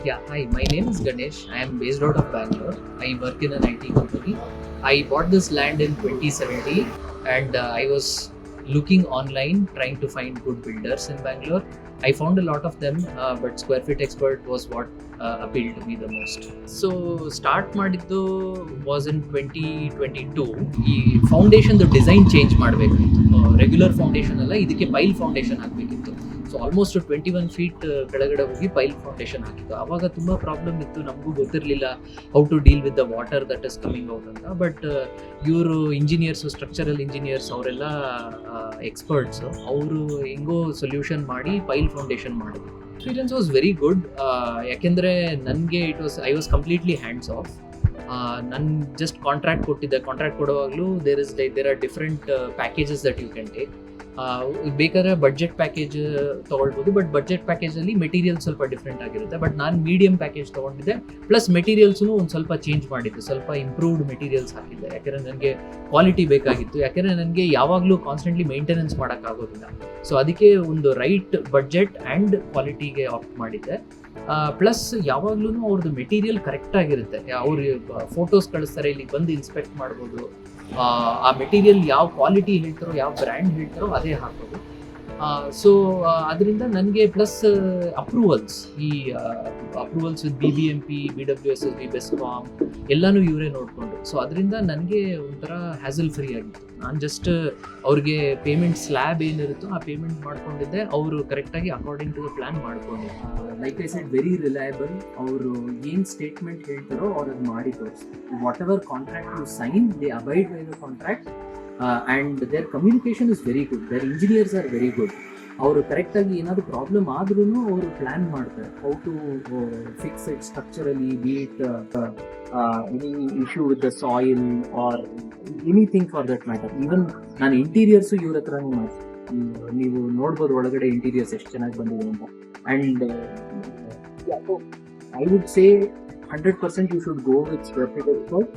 Yeah, hi, my name is Ganesh. I am based out of Bangalore. I work in an IT company. I bought this land in 2017 and I was looking online trying to find good builders in Bangalore. I found a lot of them, but Square Fit Expert was what appealed to me the most. So, start ಮಾಡಿದ್ದು was in 2022. ಈ foundation design change ಮಾಡಬೇಕಿತ್ತು. Regular foundation ಅಲ್ಲ, ಇದಕ್ಕೆ ಪೈಲ್ foundation ಹಾಕಬೇಕಿತ್ತು. So almost 21 feet ಕೆಳಗಡೆ ಹೋಗಿ ಪೈಲ್ foundation ಹಾಕಿತ್ತು. ಆವಾಗ ತುಂಬ ಪ್ರಾಬ್ಲಮ್ ಇತ್ತು, ನಮಗೂ ಗೊತ್ತಿರಲಿಲ್ಲ how to deal with the water that is coming out ಅಂತ. ಬಟ್ ಇವರು ಇಂಜಿನಿಯರ್ಸು, ಸ್ಟ್ರಕ್ಚರಲ್ ಇಂಜಿನಿಯರ್ಸ್ ಅವರೆಲ್ಲ ಎಕ್ಸ್ಪರ್ಟ್ಸು, ಅವರು ಹೆಂಗೋ ಸೊಲ್ಯೂಷನ್ ಮಾಡಿ ಪೈಲ್ ಫೌಂಡೇಶನ್ ಮಾಡಿದ್ರು. Experience was very good. ಯಾಕೆಂದರೆ ನನಗೆ I was completely hands off. ನಾನು ಜಸ್ಟ್ ಕಾಂಟ್ರಾಕ್ಟ್ ಕೊಟ್ಟಿದ್ದೆ. ಕಾಂಟ್ರಾಕ್ಟ್ ಕೊಡುವಾಗಲೂ there are different packages that you can take. ಬೇಕಾದ್ರೆ ಬಡ್ಜೆಟ್ ಪ್ಯಾಕೇಜ್ ತೊಗೊಳ್ಬೋದು, ಬಟ್ ಬಡ್ಜೆಟ್ ಪ್ಯಾಕೇಜಲ್ಲಿ ಮೆಟೀರಿಯಲ್ ಸ್ವಲ್ಪ ಡಿಫ್ರೆಂಟ್ ಆಗಿರುತ್ತೆ. ಬಟ್ ನಾನು ಮೀಡಿಯಂ ಪ್ಯಾಕೇಜ್ ತೊಗೊಂಡಿದ್ದೆ, ಪ್ಲಸ್ ಮೆಟೀರಿಯಲ್ಸೂ ಒಂದು ಸ್ವಲ್ಪ ಚೇಂಜ್ ಮಾಡಿದ್ದೆ, ಸ್ವಲ್ಪ ಇಂಪ್ರೂವ್ಡ್ ಮೆಟೀರಿಯಲ್ಸ್ ಹಾಕಿದ್ದೆ. ಯಾಕೆಂದರೆ ನನಗೆ ಕ್ವಾಲಿಟಿ ಬೇಕಾಗಿತ್ತು, ಯಾಕೆಂದರೆ ನನಗೆ ಯಾವಾಗಲೂ ಕಾನ್ಸ್ಟೆಂಟ್ಲಿ ಮೇಂಟೆನೆನ್ಸ್ ಮಾಡೋಕ್ಕಾಗೋದಿಲ್ಲ. ಸೊ ಅದಕ್ಕೆ ಒಂದು ರೈಟ್ ಬಡ್ಜೆಟ್ ಆ್ಯಂಡ್ ಕ್ವಾಲಿಟಿಗೆ ಆಪ್ಟ್ ಮಾಡಿದ್ದೆ. ಪ್ಲಸ್ ಯಾವಾಗ್ಲೂ ಅವ್ರದ್ದು ಮೆಟೀರಿಯಲ್ ಕರೆಕ್ಟಾಗಿರುತ್ತೆ. ಅವ್ರು ಫೋಟೋಸ್ ಕಳಿಸ್ತಾರೆ, ಇಲ್ಲಿ ಬಂದು ಇನ್ಸ್ಪೆಕ್ಟ್ ಮಾಡ್ಬೋದು. ಆ ಮೆಟೀರಿಯಲ್ ಯಾವ ಕ್ವಾಲಿಟಿ ಹೇಳ್ತಾರೋ, ಯಾವ ಬ್ರ್ಯಾಂಡ್ ಹೇಳ್ತಾರೋ ಅದೇ ಹಾಕೋದು. ಸೊ ಅದರಿಂದ ನನಗೆ ಪ್ಲಸ್ ಅಪ್ರೂವಲ್ಸ್, ಈ approvals with BBMP, BWSSB, BESCOM ಎಲ್ಲನೂ ಇವರೇ ನೋಡಿಕೊಂಡ್ರು. ಸೊ ಅದರಿಂದ ನನಗೆ ಒಂಥರ ಹ್ಯಾಸಲ್ ಫ್ರೀ ಆಗಿತ್ತು. ನಾನು ಜಸ್ಟ್ ಅವ್ರಿಗೆ ಪೇಮೆಂಟ್ ಸ್ಲ್ಯಾಬ್ ಏನಿರುತ್ತೋ ಆ ಪೇಮೆಂಟ್ ಮಾಡ್ಕೊಂಡಿದ್ದೆ. ಅವರು ಕರೆಕ್ಟಾಗಿ ಅಕಾರ್ಡಿಂಗ್ ಟು ದ ಪ್ಲ್ಯಾನ್ ಮಾಡ್ಕೊಂಡಿದ್ದೆ. Like I said, very reliable. ಅವರು ಏನು ಸ್ಟೇಟ್ಮೆಂಟ್ ಹೇಳ್ತಾರೋ ಅವ್ರು ಅದು ಮಾಡಿ ತೋರಿಸ್ತಾರೆ. Whatever contract you sign, they abide by the contract. And their communication is very good. Their engineers are very good. ಅವರು ಕರೆಕ್ಟಾಗಿ ಏನಾದರೂ ಪ್ರಾಬ್ಲಮ್ ಆದ್ರೂ ಅವರು ಪ್ಲ್ಯಾನ್ ಮಾಡ್ತಾರೆ, how to fix it structurally, be it any issue with the soil or anything for that matter. Even ನಾನು interiors ಇವ್ರ ಹತ್ರನೇ ಮಾಡ್ತೀನಿ. ನೀವು ನೋಡ್ಬೋದು ಒಳಗಡೆ ಇಂಟೀರಿಯರ್ಸ್ ಎಷ್ಟು ಚೆನ್ನಾಗಿ ಬಂದಿದೆ ಅಂತ. And I would say 100% you should go with Square Fit Expert.